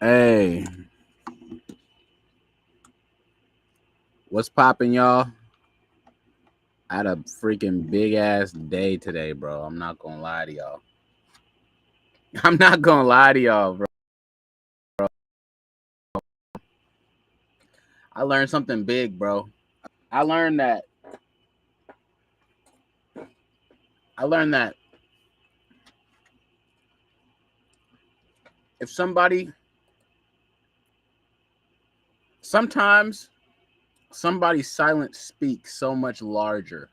Hey, what's poppin', y'all? I had a freaking big ass day today, bro. I'm not gonna lie to y'all. I'm not gonna lie to y'all, bro. I learned something big, bro. I learned that. I learned that if sometimes somebody's silence speaks so much larger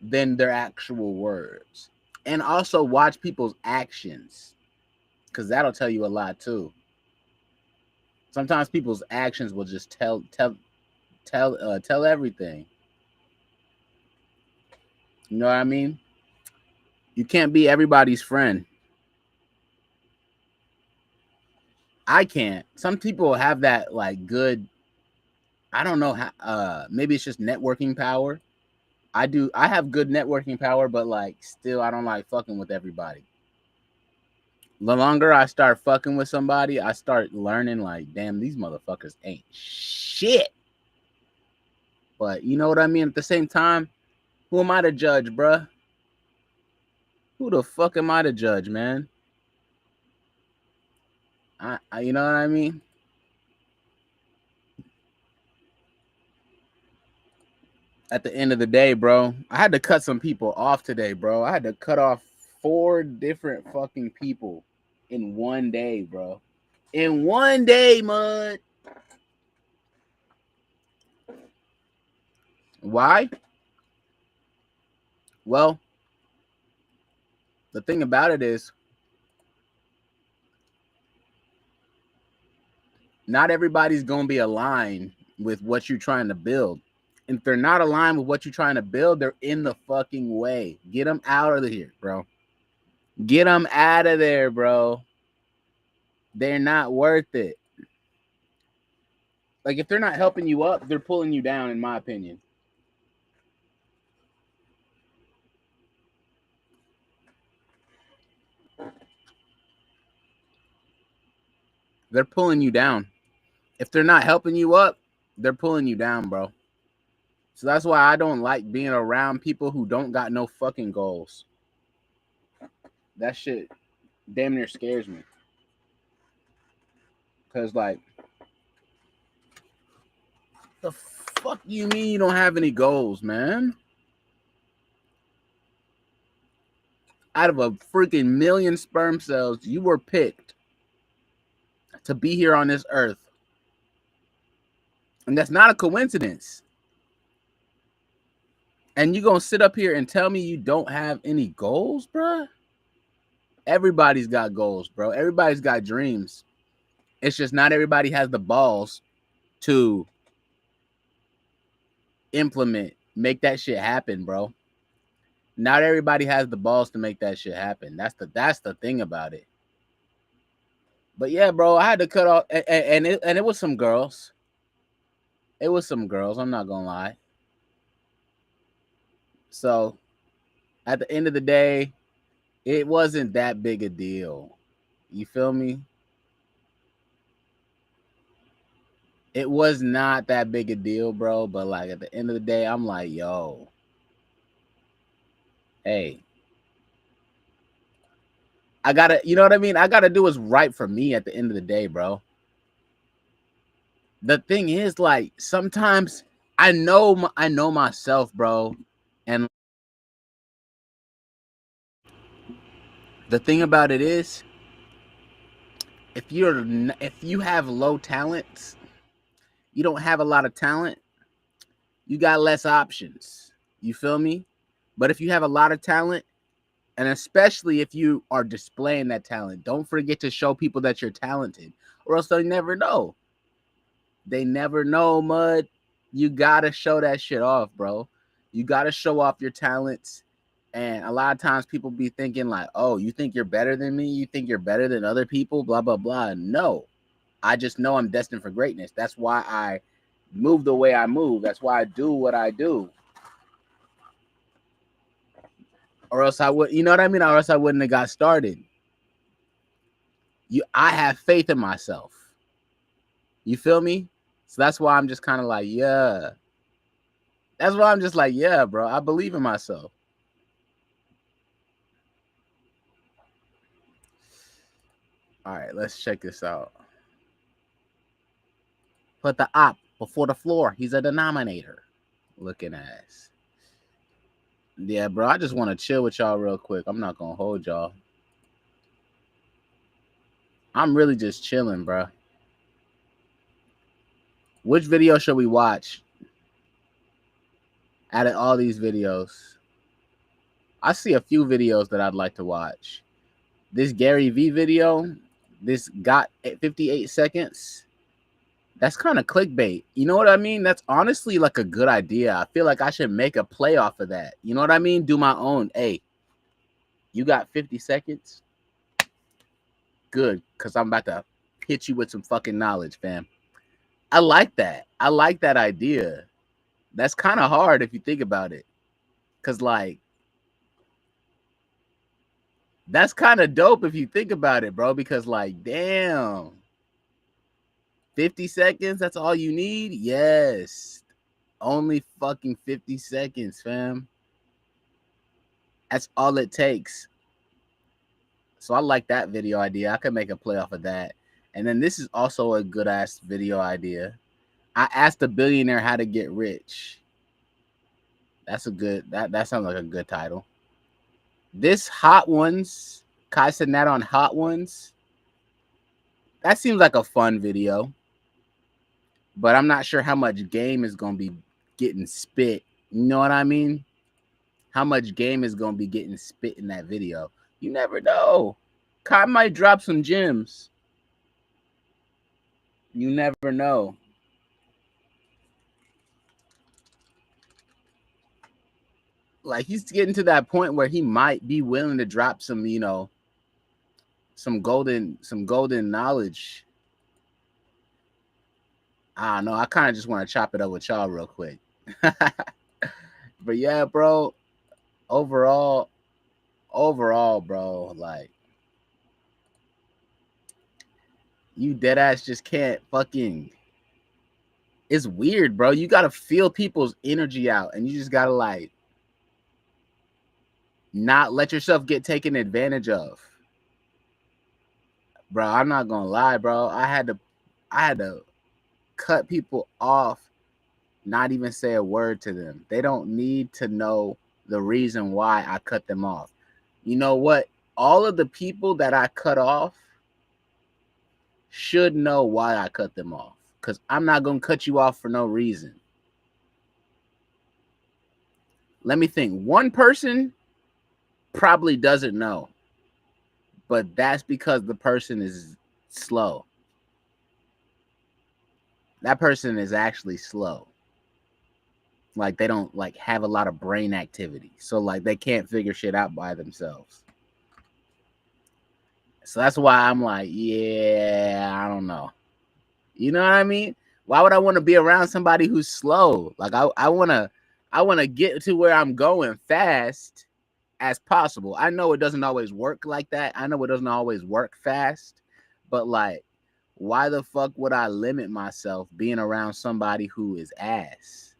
than their actual words. And also watch people's actions, because that'll tell you a lot too. Sometimes people's actions will just tell everything. You know what I mean? You can't be everybody's friend. I can't. Some people have that like good. I don't know how. Maybe it's just networking power. I do. I have good networking power, but like still, I don't like fucking with everybody. The longer I start fucking with somebody, I start learning like, damn, these motherfuckers ain't shit. But you know what I mean? At the same time, who am I to judge, bruh? Who the fuck am I to judge, man? You know what I mean? At the end of the day, bro, I had to cut some people off today, bro. I had to cut off 4 different fucking people in one day, bro. In one day, mud. Why? Well, the thing about it is, not everybody's going to be aligned with what you're trying to build. If they're not aligned with what you're trying to build, they're in the fucking way. Get them out of here, bro. Get them out of there, bro. They're not worth it. Like, if they're not helping you up, they're pulling you down, in my opinion. They're pulling you down. If they're not helping you up, they're pulling you down, bro. So that's why I don't like being around people who don't got no fucking goals. That shit damn near scares me. Cause like, the fuck you mean you don't have any goals, man? Out of a freaking million sperm cells, you were picked to be here on this earth. And that's not a coincidence. And you gonna sit up here and tell me you don't have any goals, bro? Everybody's got goals, bro. Everybody's got dreams. It's just not everybody has the balls to implement, make that shit happen, bro. Not everybody has the balls to make that shit happen. That's the thing about it. But yeah, bro, I had to cut off, and it was some girls. It was some girls. I'm not gonna lie. So at the end of the day, it wasn't that big a deal. You feel me? It was not that big a deal, bro. But like at the end of the day, I'm like, yo, hey, I gotta, you know what I mean? I gotta do what's right for me at the end of the day, bro. The thing is, like, sometimes I know myself, bro. And the thing about it is, if you have low talents, you don't have a lot of talent, you got less options. You feel me? But if you have a lot of talent, and especially if you are displaying that talent, don't forget to show people that you're talented, or else they never know. They never know, mud. You gotta show that shit off, bro. You gotta show off your talents. And a lot of times people be thinking like, oh, you think you're better than me? You think you're better than other people? Blah, blah, blah. No. I just know I'm destined for greatness. That's why I move the way I move. That's why I do what I do. Or else I would, you know what I mean? Or else I wouldn't have got started. I have faith in myself. You feel me? So that's why I'm just kind of like, yeah. That's why I'm just like, yeah, bro. I believe in myself. All right, let's check this out. Put the op before the floor. He's a denominator. Looking ass. Yeah, bro. I just want to chill with y'all real quick. I'm not gonna hold y'all. I'm really just chilling, bro. Which video should we watch out of all these videos? I see a few videos that I'd like to watch. This Gary V video, this got 58 seconds. That's kind of clickbait. You know what I mean? That's honestly like a good idea. I feel like I should make a play off of that. You know what I mean? Do my own. Hey, you got 50 seconds? Good, because I'm about to hit you with some fucking knowledge, fam. I like that. I like that idea. That's kind of hard if you think about it. Because, like, that's kind of dope if you think about it, bro. Because, like, damn. 50 seconds? That's all you need? Yes. Only fucking 50 seconds, fam. That's all it takes. So I like that video idea. I could make a play off of that. And then this is also a good ass video idea. I asked a billionaire how to get rich. That's a good, that sounds like a good title. This Hot Ones, Kai said that on Hot Ones. That seems like a fun video. But I'm not sure how much game is going to be getting spit. You know what I mean? How much game is going to be getting spit in that video. You never know. Kai might drop some gems. You never know. Like, he's getting to that point where he might be willing to drop some, you know, some golden knowledge. I don't know. I kind of just want to chop it up with y'all real quick. But yeah, bro, overall, bro, like, you dead ass just can't fucking. It's weird, bro. You gotta feel people's energy out, and you just gotta like not let yourself get taken advantage of. Bro, I'm not gonna lie, bro. I had to cut people off, not even say a word to them. They don't need to know the reason why I cut them off. You know what? All of the people that I cut off should know why I cut them off. Because I'm not gonna cut you off for no reason. Let me think. One person probably doesn't know, but that's because the person is slow. That person is actually slow. Like, they don't like have a lot of brain activity, so like they can't figure shit out by themselves. So that's why I'm like, yeah, I don't know. You know what I mean? Why would I want to be around somebody who's slow? Like, I want to get to where I'm going fast as possible. I know it doesn't always work like that. I know it doesn't always work fast, but like, why the fuck would I limit myself being around somebody who is ass?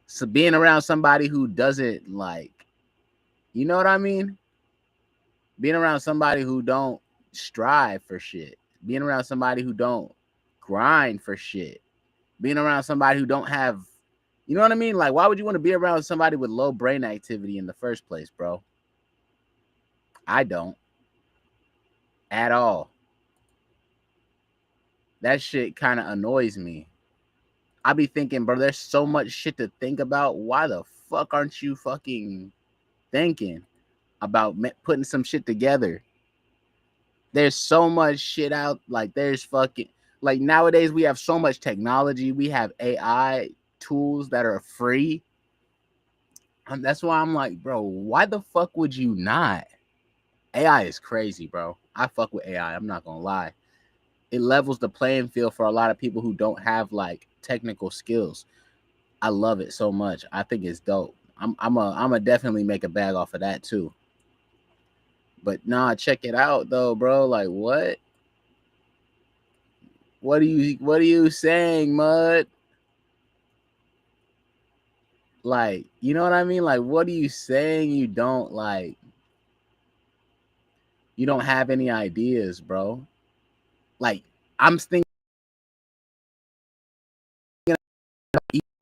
So being around somebody who doesn't like, you know what I mean? Being around somebody who don't strive for shit. Being around somebody who don't grind for shit. Being around somebody who don't have, you know what I mean? Like, why would you want to be around somebody with low brain activity in the first place, bro? I don't. At all. That shit kind of annoys me. I be thinking, bro, there's so much shit to think about. Why the fuck aren't you fucking thinking about putting some shit together? There's so much shit out. Like, there's fucking, like, nowadays we have so much technology. We have AI tools that are free. And that's why I'm like, bro, why the fuck would you not? AI is crazy, bro. I fuck with AI. I'm not gonna lie. It levels the playing field for a lot of people who don't have like technical skills. I love it so much. I think it's dope. I'm a definitely make a bag off of that too. But nah, check it out though, bro. Like, what? What are you saying, Mud? Like, you know what I mean? Like, what are you saying? You don't have any ideas, bro. Like, I'm thinking,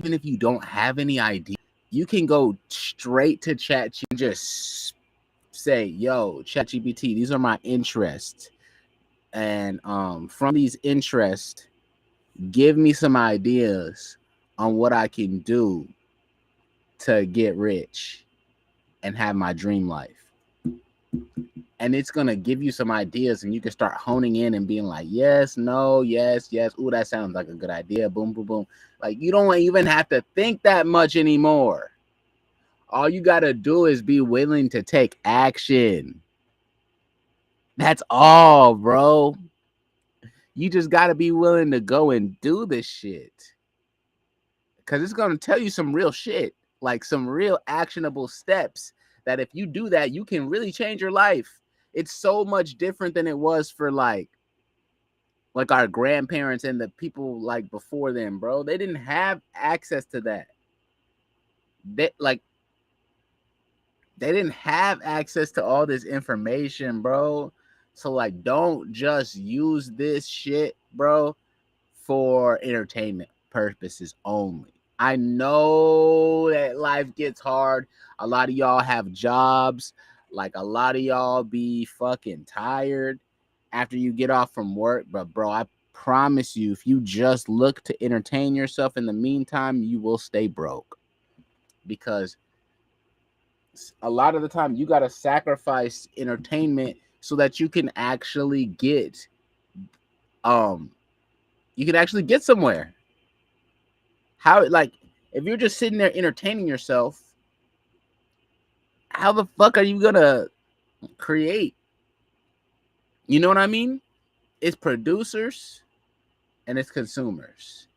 even if you don't have any idea, you can go straight to chat and just say, yo, ChatGPT, these are my interests. And from these interests, give me some ideas on what I can do to get rich and have my dream life. And it's gonna give you some ideas, and you can start honing in and being like, yes, no, yes, yes. Ooh, that sounds like a good idea. Boom, boom, boom. Like, you don't even have to think that much anymore. All you gotta do is be willing to take action. That's all, bro. You just gotta be willing to go and do this shit. Cause it's gonna tell you some real shit, like some real actionable steps that if you do that, you can really change your life. It's so much different than it was for like our grandparents and the people like before them, bro. They didn't have access to that. They didn't have access to all this information, bro. So like, don't just use this shit, bro, for entertainment purposes only. I know that life gets hard. A lot of y'all have jobs. Like, a lot of y'all be fucking tired after you get off from work. But bro, I promise you, if you just look to entertain yourself in the meantime, you will stay broke. Because a lot of the time you got to sacrifice entertainment so that you can actually get somewhere. How, like, if you're just sitting there entertaining yourself, how the fuck are you gonna create? You know what I mean? It's producers and it's consumers.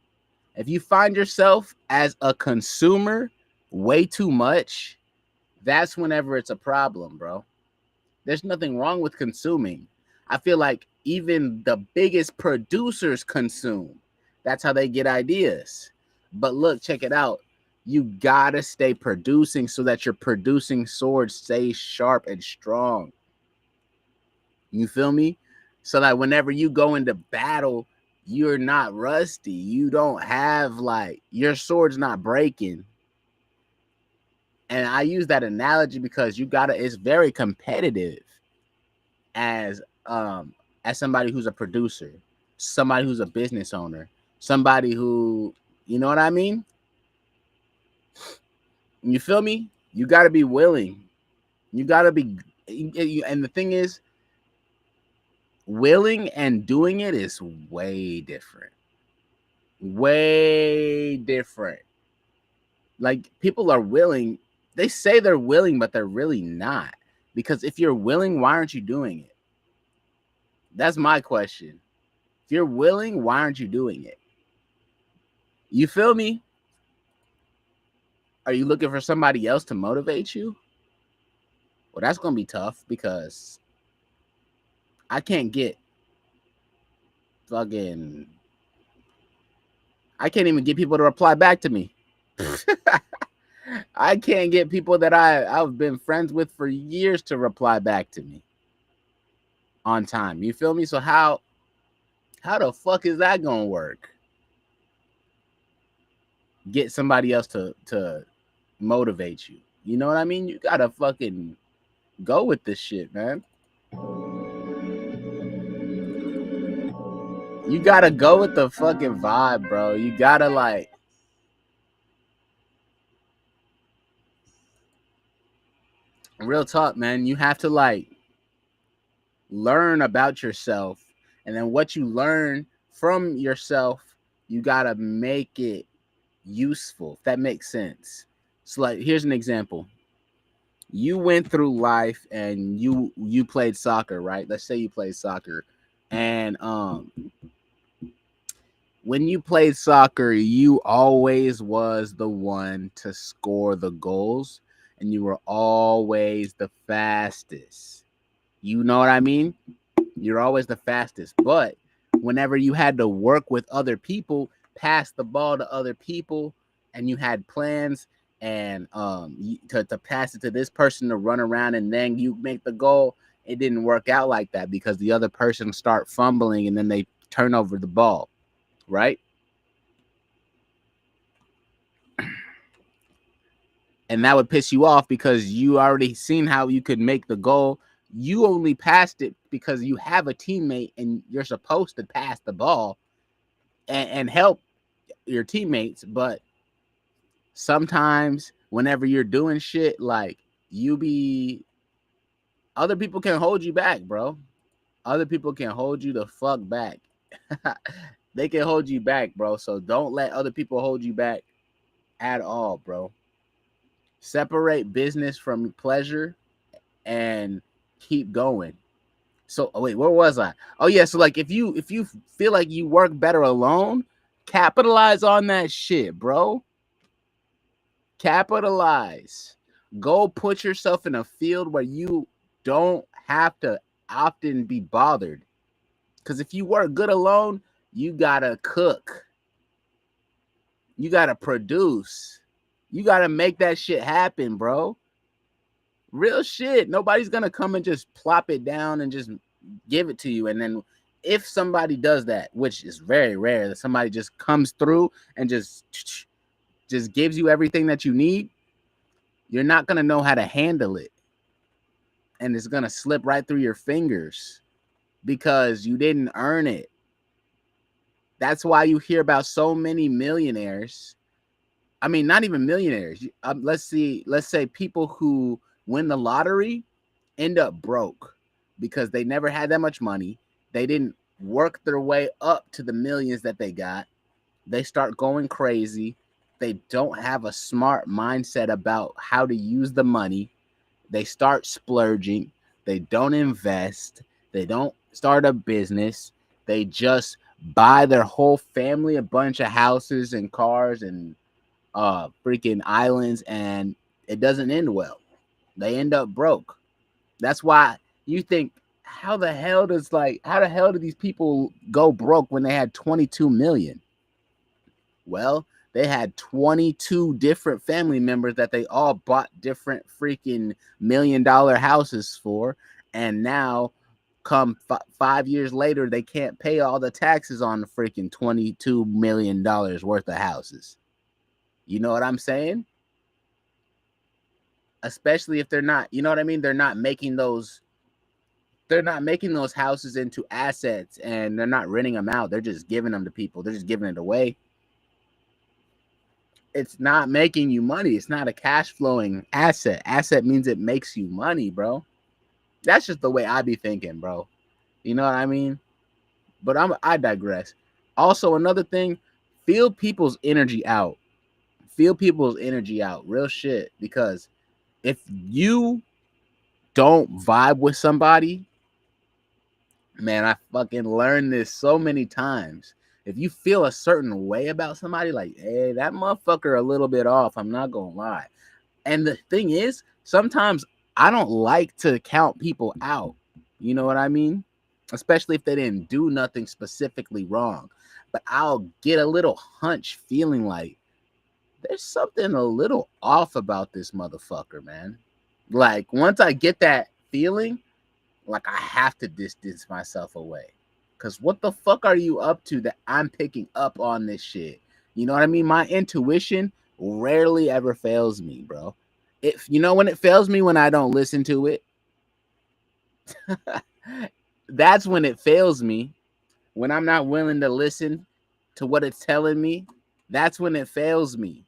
If you find yourself as a consumer way too much, that's whenever it's a problem, bro. There's nothing wrong with consuming. I feel like even the biggest producers consume. That's how they get ideas. But look, check it out. You gotta stay producing so that your producing sword stays sharp and strong. You feel me? So that whenever you go into battle, you're not rusty. You don't have like your sword's not breaking. And I use that analogy because it's very competitive as somebody who's a producer, somebody who's a business owner, somebody who, you know what I mean? You feel me? You got to be willing. You got to be, and the thing is, willing and doing it is way different. Way different. Like, people are willing, they say they're willing, but they're really not. Because if you're willing, why aren't you doing it? That's my question. If you're willing, why aren't you doing it? You feel me? Are you looking for somebody else to motivate you? Well, that's going to be tough because I can't get fucking, I can't even get people to reply back to me. I can't get people that I've been friends with for years to reply back to me on time. You feel me? So how the fuck is that going to work? Get somebody else to motivate you. You know what I mean? You got to fucking go with this shit, man. You got to go with the fucking vibe, bro. You got to like, real talk, man. You have to like learn about yourself, and then what you learn from yourself, you got to make it useful, if that makes sense. So like, here's an example. You went through life and you played soccer, right? Let's say you played soccer, and when you played soccer, you always was the one to score the goals, and you were always the fastest. You know what I mean? You're always the fastest. But whenever you had to work with other people, pass the ball to other people, and you had plans and to pass it to this person to run around and then you make the goal, it didn't work out like that because the other person start fumbling and then they turn over the ball, right? And that would piss you off because you already seen how you could make the goal. You only passed it because you have a teammate and you're supposed to pass the ball and help your teammates. But sometimes whenever you're doing shit, like you be, other people can hold you back, bro. Other people can hold you the fuck back. They can hold you back, bro. So don't let other people hold you back at all, bro. Separate business from pleasure and keep going. So wait, where was I? Oh yeah, so like if you feel like you work better alone, capitalize on that shit, bro. Capitalize. Go put yourself in a field where you don't have to often be bothered. Cuz if you work good alone, you got to cook. You got to produce. You got to make that shit happen, bro. Real shit. Nobody's gonna come and just plop it down and just give it to you. And then if somebody does that, which is very rare, that somebody just comes through and just gives you everything that you need, you're not gonna know how to handle it. And it's gonna slip right through your fingers because you didn't earn it. That's why you hear about so many millionaires. I mean, not even millionaires. Let's say people who win the lottery end up broke because they never had that much money. They didn't work their way up to the millions that they got. They start going crazy. They don't have a smart mindset about how to use the money. They start splurging. They don't invest. They don't start a business. They just buy their whole family a bunch of houses and cars and freaking islands, and it doesn't end well. They end up broke. That's why you think, how the hell do these people go broke when they had 22 million? Well, they had 22 different family members that they all bought different freaking $1 million houses for, and now come 5 years later they can't pay all the taxes on the freaking $22 million worth of houses. You know what I'm saying? Especially if they're not, you know what I mean? They're not making those houses into assets and they're not renting them out. They're just giving them to people. They're just giving it away. It's not making you money. It's not a cash flowing asset. Asset means it makes you money, bro. That's just the way I be thinking, bro. You know what I mean? But I digress. Also, another thing, feel people's energy out. Feel people's energy out. Real shit. Because if you don't vibe with somebody, man, I fucking learned this so many times. If you feel a certain way about somebody, like, hey, that motherfucker a little bit off, I'm not gonna lie. And the thing is, sometimes I don't like to count people out. You know what I mean? Especially if they didn't do nothing specifically wrong. But I'll get a little hunch feeling like there's something a little off about this motherfucker, man. Like, once I get that feeling, like I have to distance myself away. Cause what the fuck are you up to that I'm picking up on this shit? You know what I mean? My intuition rarely ever fails me, bro. If you know when it fails me, when I don't listen to it. That's when it fails me. When I'm not willing to listen to what it's telling me, that's when it fails me.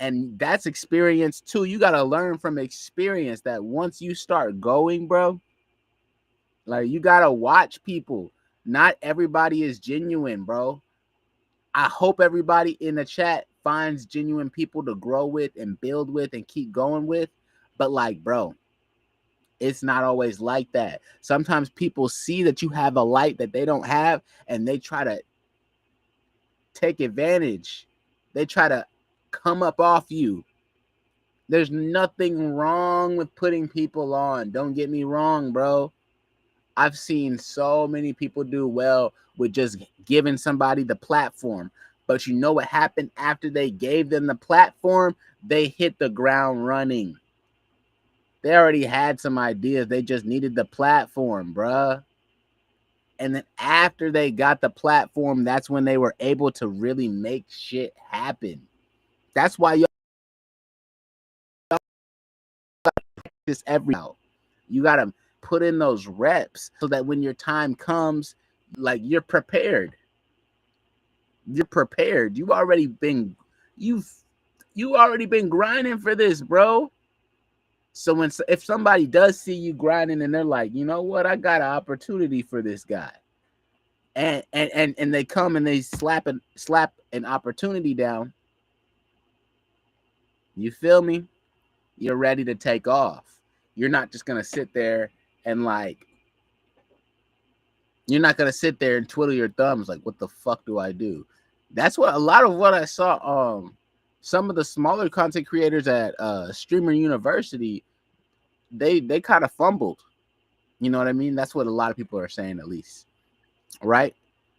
And that's experience too. You gotta learn from experience that once you start going, bro, like you gotta watch people. Not everybody is genuine, bro. I hope everybody in the chat finds genuine people to grow with and build with and keep going with. But like, bro, it's not always like that. Sometimes people see that you have a light that they don't have and they try to take advantage. They try to come up off you. There's nothing wrong with putting people on. Don't get me wrong, bro. I've seen so many people do well with just giving somebody the platform. But you know what happened after they gave them the platform? They hit the ground running. They already had some ideas. They just needed the platform, bruh. And then after they got the platform, that's when they were able to really make shit happen. That's why y'all this every out. You gotta put in those reps so that when your time comes, like you're prepared. You're prepared. You've you already been grinding for this, bro. So if somebody does see you grinding and they're like, you know what, I got an opportunity for this guy, and they come and they slap an opportunity down. You feel me? You're ready to take off. You're not just gonna sit there and like you're not gonna sit there and twiddle your thumbs like, what the fuck do I do? That's what a lot of what I saw. Some of the smaller content creators at Streamer University, they kind of fumbled. You know what I mean? That's what a lot of people are saying, at least, right?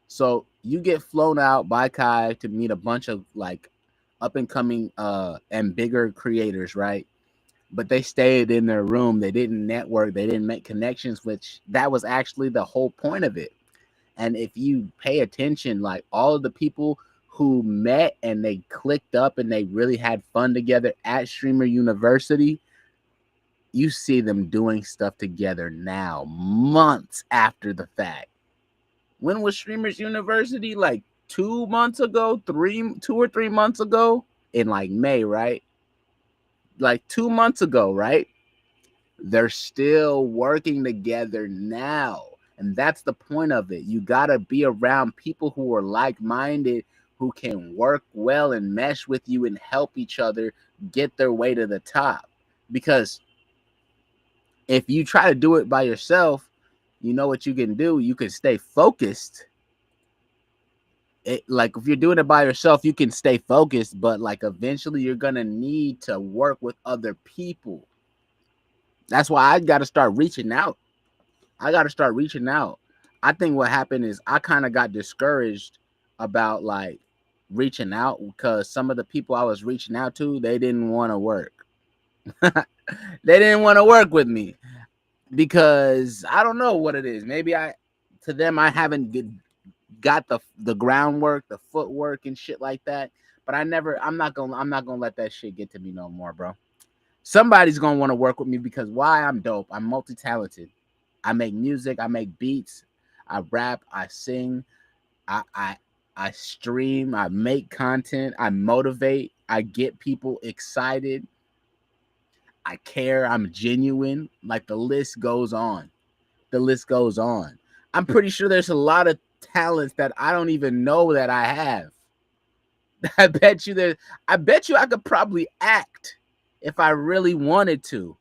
So you get flown out by Kai to meet a bunch of like up and coming and bigger creators, right? But they stayed in their room. They didn't network. They didn't make connections, which that was actually the whole point of it. And if you pay attention, like all of the people who met and they clicked up and they really had fun together at Streamer University, you see them doing stuff together now, months after the fact. When was Streamers University? Like 2 months ago, 2 or 3 months ago, in like May, right? Like 2 months ago, right? They're still working together now. And that's the point of it. You got to be around people who are like-minded, who can work well and mesh with you and help each other get their way to the top. Because if you try to do it by yourself, you know what you can do? You can stay focused. Like if you're doing it by yourself, you can stay focused, but like eventually you're going to need to work with other people. That's why I got to start reaching out. I think what happened is I kind of got discouraged about like reaching out because some of the people I was reaching out to, they didn't want to work. They didn't want to work with me because I don't know what it is. Maybe to them I haven't got the groundwork, the footwork and shit like that. But I'm not gonna let that shit get to me no more, bro. Somebody's gonna want to work with me because why? I'm dope. I'm multi-talented. I make music, I make beats, I rap, I sing, I I I stream, I make content, I motivate, I get people excited, I care, I'm genuine. Like the list goes on. The list goes on. I'm pretty sure there's a lot of talents that I don't even know that I have. I bet you I could probably act if I really wanted to.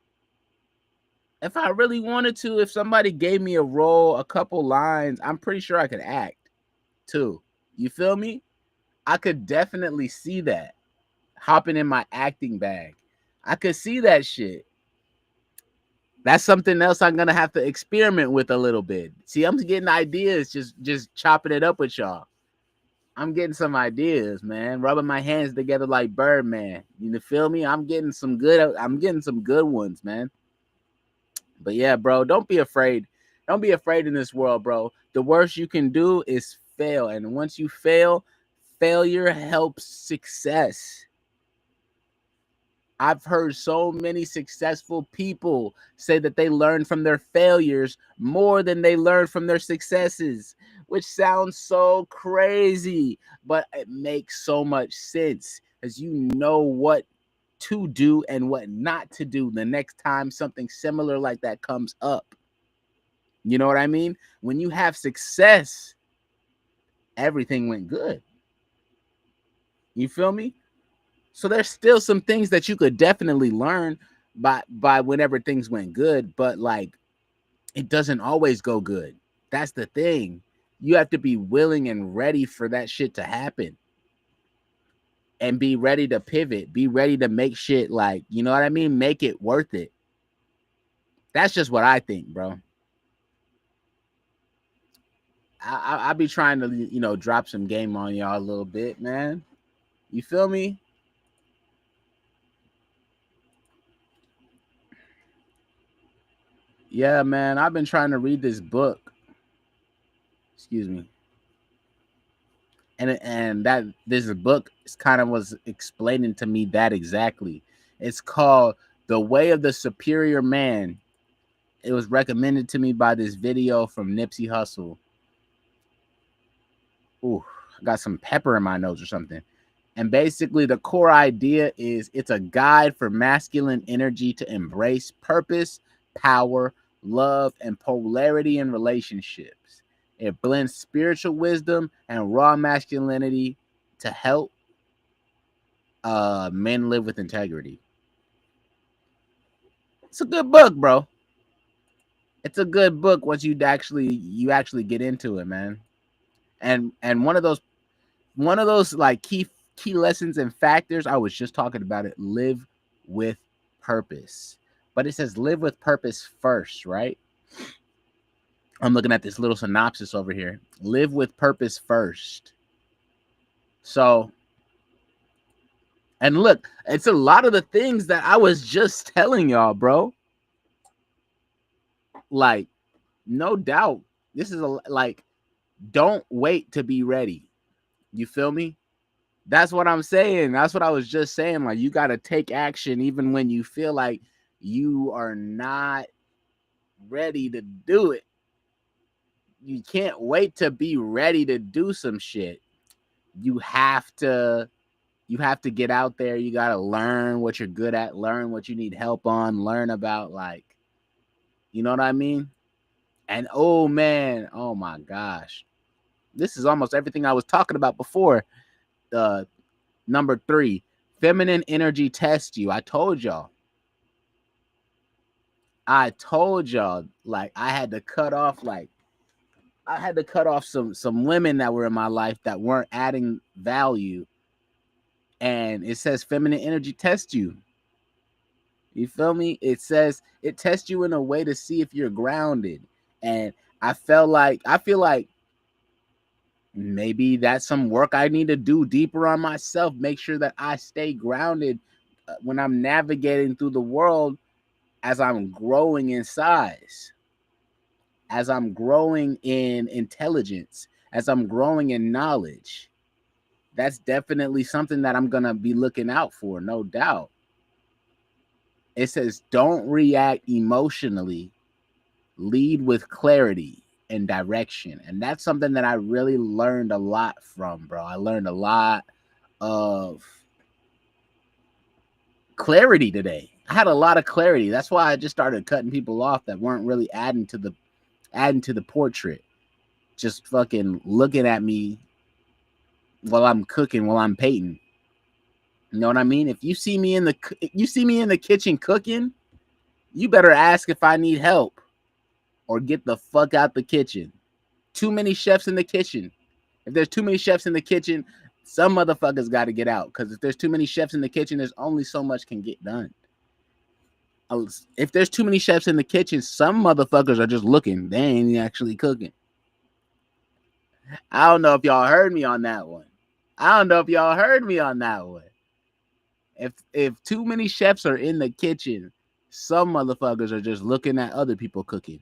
If somebody gave me a role, a couple lines, I'm pretty sure I could act too. You feel me? I could definitely see that hopping in my acting bag. I could see that shit. That's something else I'm gonna have to experiment with a little bit. See, I'm getting ideas, just chopping it up with y'all. I'm getting some ideas, man. Rubbing my hands together like Birdman. You feel me? I'm getting some good ones, man. But yeah, bro, don't be afraid. Don't be afraid in this world, bro. The worst you can do is fail. And once you fail, failure helps success. I've heard so many successful people say that they learn from their failures more than they learn from their successes, which sounds so crazy, but it makes so much sense as you know what to do and what not to do the next time something similar like that comes up. You know what I mean? When you have success, everything went good. You feel me? So there's still some things that you could definitely learn by whenever things went good, but like it doesn't always go good. That's the thing. You have to be willing and ready for that shit to happen. And be ready to pivot, be ready to make shit like, you know what I mean? Make it worth it. That's just what I think, bro. I be trying to, you know, drop some game on y'all a little bit, man. You feel me? Yeah, man. I've been trying to read this book. Excuse me. And that this book is kind of was explaining to me that exactly. It's called The Way of the Superior Man. It was recommended to me by this video from Nipsey Hussle. Ooh, I got some pepper in my nose or something. And basically, the core idea is it's a guide for masculine energy to embrace purpose, power, love, and polarity in relationships. It blends spiritual wisdom and raw masculinity to help men live with integrity. It's a good book, bro. It's a good book once you actually get into it, man. And one of those like key lessons and factors, I was just talking about it, live with purpose. But it says live with purpose first, right? I'm looking at this little synopsis over here. Live with purpose first. So, and look, it's a lot of the things that I was just telling y'all, bro. Like, no doubt. This is like, don't wait to be ready. You feel me? That's what I'm saying. That's what I was just saying. Like, you got to take action even when you feel like you are not ready to do it. You can't wait to be ready to do some shit. You have to get out there. You got to learn what you're good at, learn what you need help on, learn about, like, you know what I mean? And oh man, oh my gosh. This is almost everything I was talking about before. Number 3, feminine energy test you. I told y'all, like I had to cut off some women that were in my life that weren't adding value. And it says feminine energy test you. You feel me? It says it tests you in a way to see if you're grounded. And I feel like maybe that's some work I need to do deeper on myself. Make sure that I stay grounded when I'm navigating through the world, as I'm growing in size, as I'm growing in intelligence, as I'm growing in knowledge. That's definitely something that I'm going to be looking out for, no doubt. It says, don't react emotionally, lead with clarity and direction. And that's something that I really learned a lot from, bro. I learned a lot of clarity today. I had a lot of clarity. That's why I just started cutting people off that weren't really adding to the portrait. Just fucking looking at me while I'm cooking, while I'm painting. You know what I mean? If you see me in the kitchen cooking, you better ask if I need help or get the fuck out the kitchen. Too many chefs in the kitchen. If there's too many chefs in the kitchen, some motherfuckers got to get out, because if there's too many chefs in the kitchen, there's only so much can get done. If there's too many chefs in the kitchen, some motherfuckers are just looking. They ain't actually cooking. I don't know if y'all heard me on that one. If too many chefs are in the kitchen, some motherfuckers are just looking at other people cooking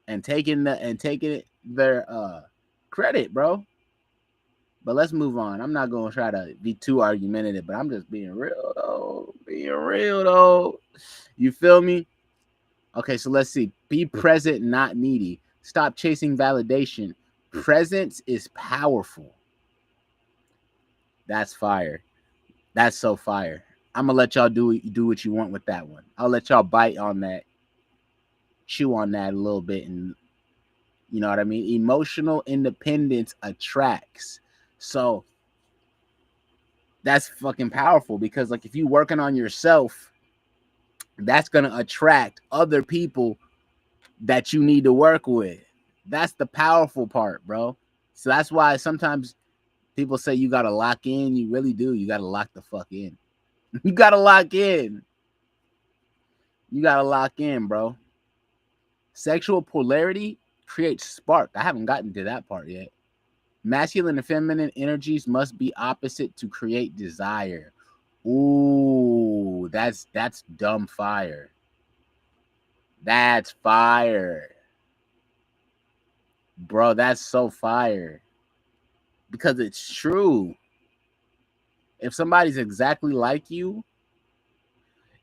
and taking their credit, bro. But let's move on. I'm not gonna try to be too argumentative, but I'm just being real though. You feel me? Okay, so let's see. Be present, not needy. Stop chasing validation. Presence is powerful. That's fire. That's so fire. I'm gonna let y'all do what you want with that one. I'll let y'all bite on that, chew on that a little bit, and you know what I mean? Emotional independence attracts. So that's fucking powerful, because like if you working on yourself, that's gonna attract other people that you need to work with. That's the powerful part, bro. So that's why sometimes people say you gotta lock in. You really do. You gotta lock the fuck in. You gotta lock in. You gotta lock in, bro. Sexual polarity create spark. I haven't gotten to that part yet. Masculine and feminine energies must be opposite to create desire. Ooh, that's dumb fire. That's fire. Bro, that's so fire. Because it's true. If somebody's exactly like you,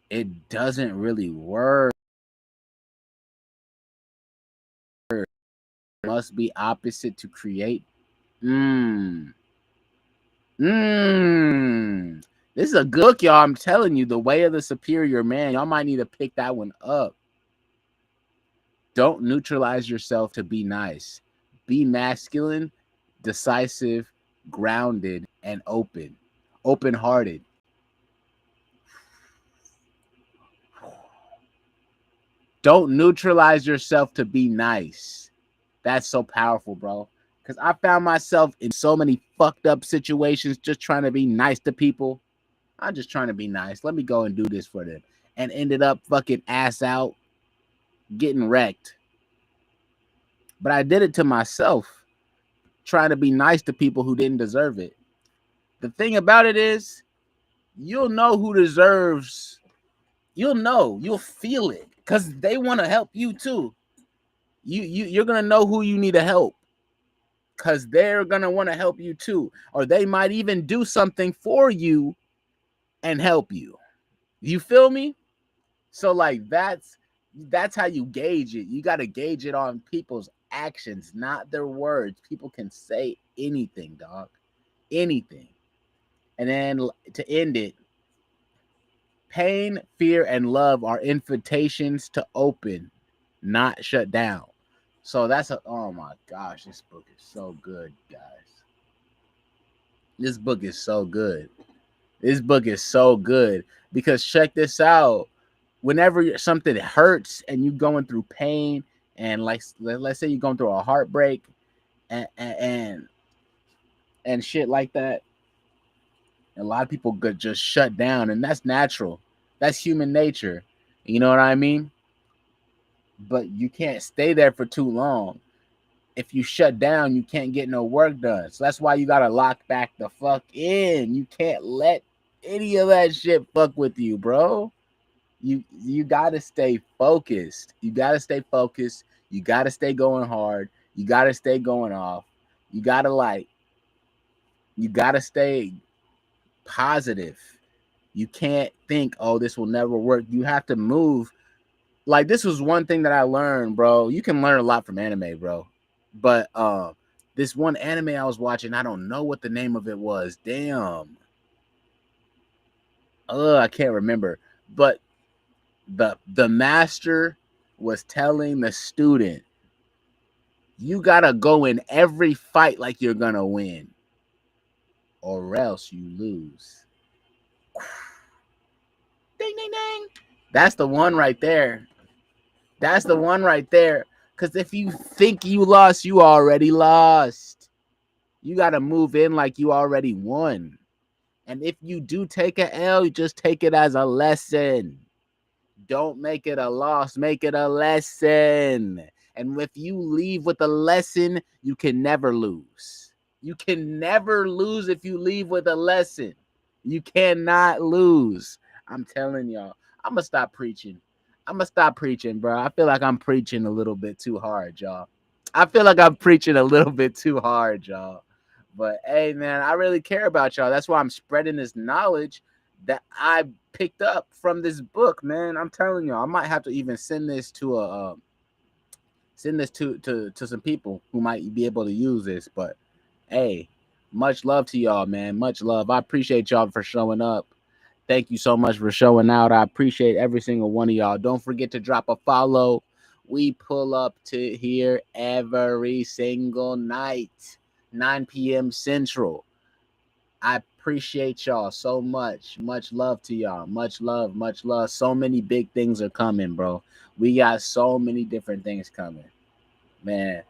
it doesn't really work. It must be opposite to create. Mmm. Mmm. This is a good book, y'all. I'm telling you, The Way of the Superior Man. Y'all might need to pick that one up. Don't neutralize yourself to be nice. Be masculine, decisive, grounded, and open-hearted. Don't neutralize yourself to be nice. That's so powerful, bro. Because I found myself in so many fucked up situations just trying to be nice to people. I'm just trying to be nice. Let me go and do this for them. And ended up fucking ass out, getting wrecked. But I did it to myself, trying to be nice to people who didn't deserve it. The thing about it is, you'll know who deserves, you'll feel it because they want to help you too. You're gonna know who you need to help because they're gonna want to help you too, or they might even do something for you and help you. You feel me? So like that's how you gauge it. You got to gauge it on people's actions, not their words. People can say anything, dog, anything. And then to end it, pain, fear, and love are invitations to open, not shut down. So oh my gosh, this book is so good, guys. This book is so good. This book is so good because check this out. Whenever something hurts and you're going through pain, and like let's say you're going through a heartbreak and and shit like that, a lot of people could just shut down, and that's natural. That's human nature. You know what I mean? But you can't stay there for too long. If you shut down, you can't get no work done. So that's why you gotta lock back the fuck in. You can't let any of that shit fuck with you, bro. You gotta stay focused. You gotta stay focused. You gotta stay going hard. You gotta stay going off. You gotta you gotta stay positive. You can't think, oh, this will never work. You have to move. Like this was one thing that I learned, bro. You can learn a lot from anime, bro. But this one anime I was watching, I don't know what the name of it was. Damn. I can't remember. But the master was telling the student, you gotta go in every fight like you're gonna win, or else you lose. Ding ding ding. That's the one right there. That's the one right there. Because if you think you lost, you already lost. You gotta move in like you already won. And if you do take a L, you just take it as a lesson. Don't make it a loss, make it a lesson. And if you leave with a lesson, you can never lose. You can never lose if you leave with a lesson. You cannot lose. I'm telling y'all. I'm going to stop preaching. I'm going to stop preaching, bro. I feel like I'm preaching a little bit too hard, y'all. I feel like I'm preaching a little bit too hard, y'all. But hey, man, I really care about y'all. That's why I'm spreading this knowledge that I picked up from this book, man. I'm telling you, I might have to even send this to to some people who might be able to use this. But hey, much love to y'all, man. Much love. I appreciate y'all for showing up. Thank you so much for showing out. I appreciate every single one of y'all. Don't forget to drop a follow. We pull up to here every single night, 9 p.m. Central. I appreciate y'all so much. Much love to y'all. Much love. Much love. So many big things are coming, bro. We got so many different things coming. Man,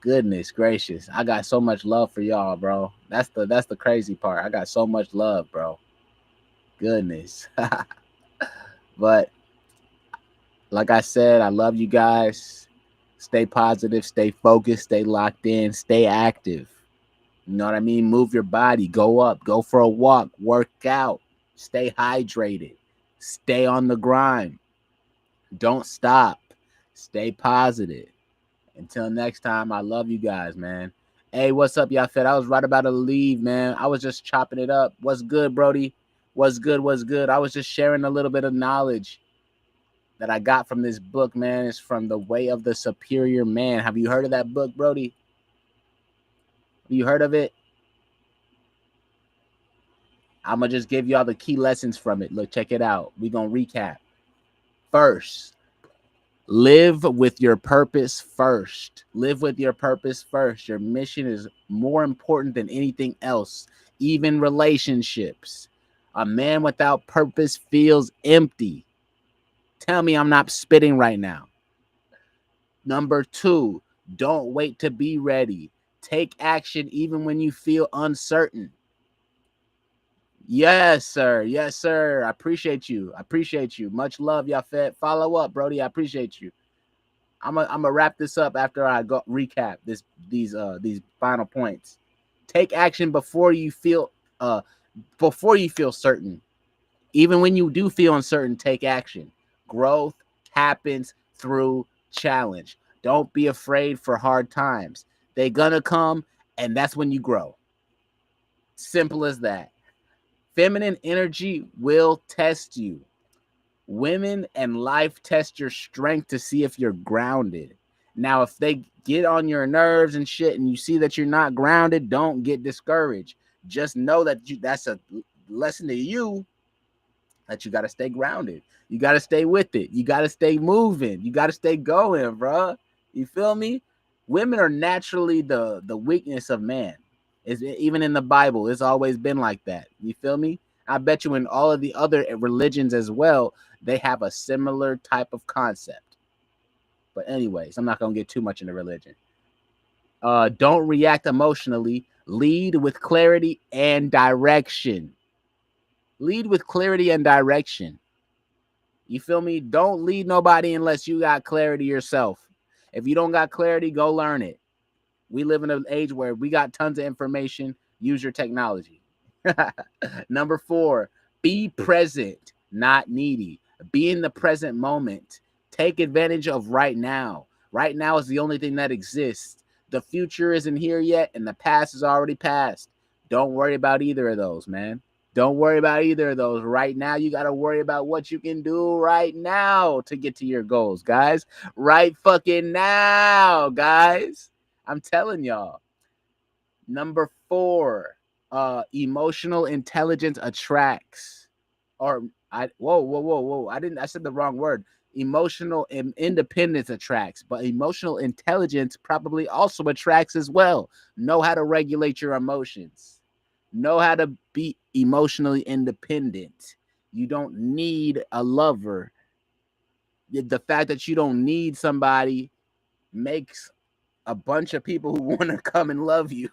goodness gracious. I got so much love for y'all, bro. That's the crazy part. I got so much love, bro. Goodness. But like I said, I love you guys. Stay positive, stay focused, stay locked in, stay active. You know what I mean? Move your body, go up, go for a walk, work out, stay hydrated, stay on the grind. Don't stop. Stay positive. Until next time, I love you guys, man. Hey, what's up, y'all? Fed? I was right about to leave, man. I was just chopping it up. What's good, Brody? What's good? What's good? I was just sharing a little bit of knowledge that I got from this book, man. It's from The Way of the Superior Man. Have you heard of that book, Brody? Have you heard of it? I'm going to just give y'all the key lessons from it. Look, check it out. We're going to recap. First, live with your purpose first. Live with your purpose first. Your mission is more important than anything else, even relationships. A man without purpose feels empty. Tell me I'm not spitting right now. Number two, don't wait to be ready. Take action even when you feel uncertain. Yes, sir. Yes, sir. I appreciate you. I appreciate you. Much love, Yafet. Follow up, Brody. I appreciate you. I'm gonna wrap this up after I go recap these final points. Take action before you feel certain. Even when you do feel uncertain, take action. Growth happens through challenge. Don't be afraid for hard times. They're gonna come, and that's when you grow. Simple as that. Feminine energy will test you. Women and life test your strength to see if you're grounded. Now, if they get on your nerves and shit and you see that you're not grounded, don't get discouraged. Just know that that's a lesson to you, that you got to stay grounded. You got to stay with it. You got to stay moving. You got to stay going, bro. You feel me? Women are naturally the weakness of man. Even in the Bible, it's always been like that. You feel me? I bet you in all of the other religions as well, they have a similar type of concept. But anyways, I'm not going to get too much into religion. Don't react emotionally. Lead with clarity and direction. Lead with clarity and direction. You feel me? Don't lead nobody unless you got clarity yourself. If you don't got clarity, go learn it. We live in an age where we got tons of information. Use your technology. Number 4, be present, not needy. Be in the present moment. Take advantage of right now. Right now is the only thing that exists. The future isn't here yet, and the past is already past. Don't worry about either of those, man. Don't worry about either of those. Right now, you got to worry about what you can do right now to get to your goals, guys. Right fucking now, guys. I'm telling y'all. Number 4, emotional intelligence attracts. Or whoa. I said the wrong word. Emotional independence attracts, but emotional intelligence probably also attracts as well. Know how to regulate your emotions. Know how to be emotionally independent. You don't need a lover. The fact that you don't need somebody makes a bunch of people who want to come and love you.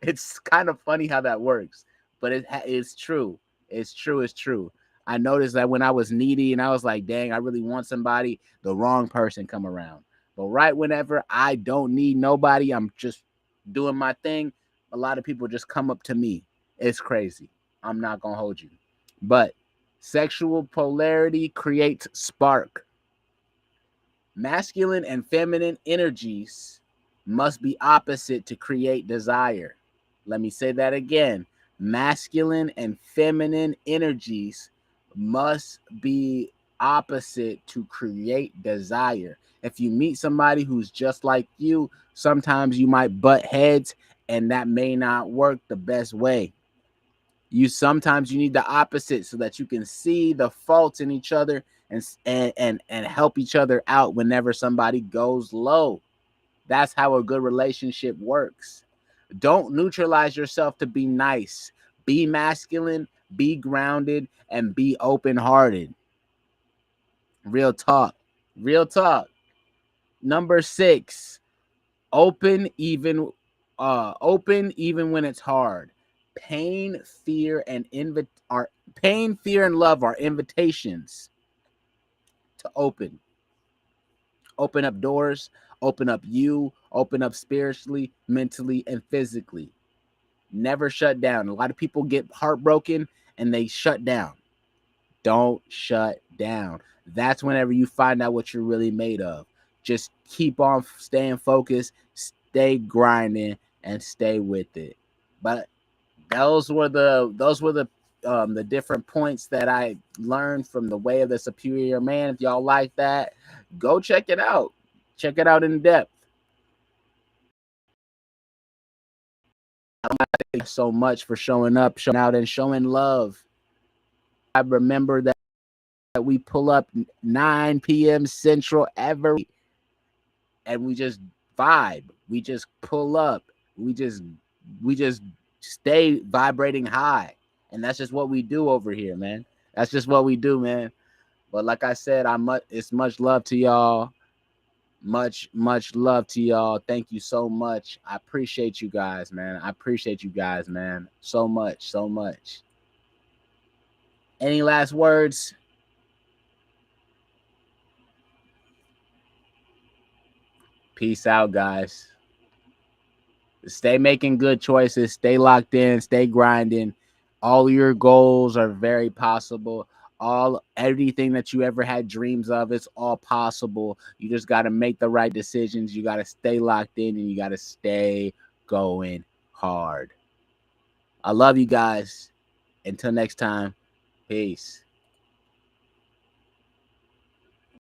It's kind of funny how that works, but it's true. It's true. It's true. I noticed that when I was needy and I was like, dang, I really want somebody, the wrong person come around. But right whenever I don't need nobody, I'm just doing my thing, a lot of people just come up to me. It's crazy. I'm not going to hold you. But sexual polarity creates spark. Masculine and feminine energies must be opposite to create desire. Let me say that again. Masculine and feminine energies must be opposite to create desire. If you meet somebody who's just like you, sometimes you might butt heads and that may not work the best way. Sometimes you need the opposite so that you can see the faults in each other and help each other out whenever somebody goes low. That's how a good relationship works. Don't neutralize yourself to be nice. Be masculine, be grounded, and be open-hearted. Real talk. Real talk. Number 6, open even when it's hard. Pain, fear, and love are invitations to open up doors, Open up you, open up spiritually, mentally, and physically. Never shut down. A lot of people get heartbroken and they shut down. Don't shut down. That's whenever you find out what you're really made of. Just keep on staying focused, stay grinding, and stay with it. But those were the different points that I learned from the Way of the Superior Man. If y'all like that, go check it out. Check it out in depth. Thank you so much for showing up, showing out, and showing love. I remember that we pull up 9 p.m. Central every, and we just vibe. We just pull up. We just stay vibrating high, and that's just what we do over here, man. That's just what we do, man. But like I said, it's much love to y'all. Much love to y'all. Thank you so much. I appreciate you guys, man. I appreciate you guys, man. So much, so much. Any last words? Peace out, guys. Stay making good choices. Stay locked in. Stay grinding. All your goals are very possible. All everything that you ever had dreams of, it's all possible. You just got to make the right decisions. You got to stay locked in, and you got to stay going hard. I love you guys. Until next time, peace.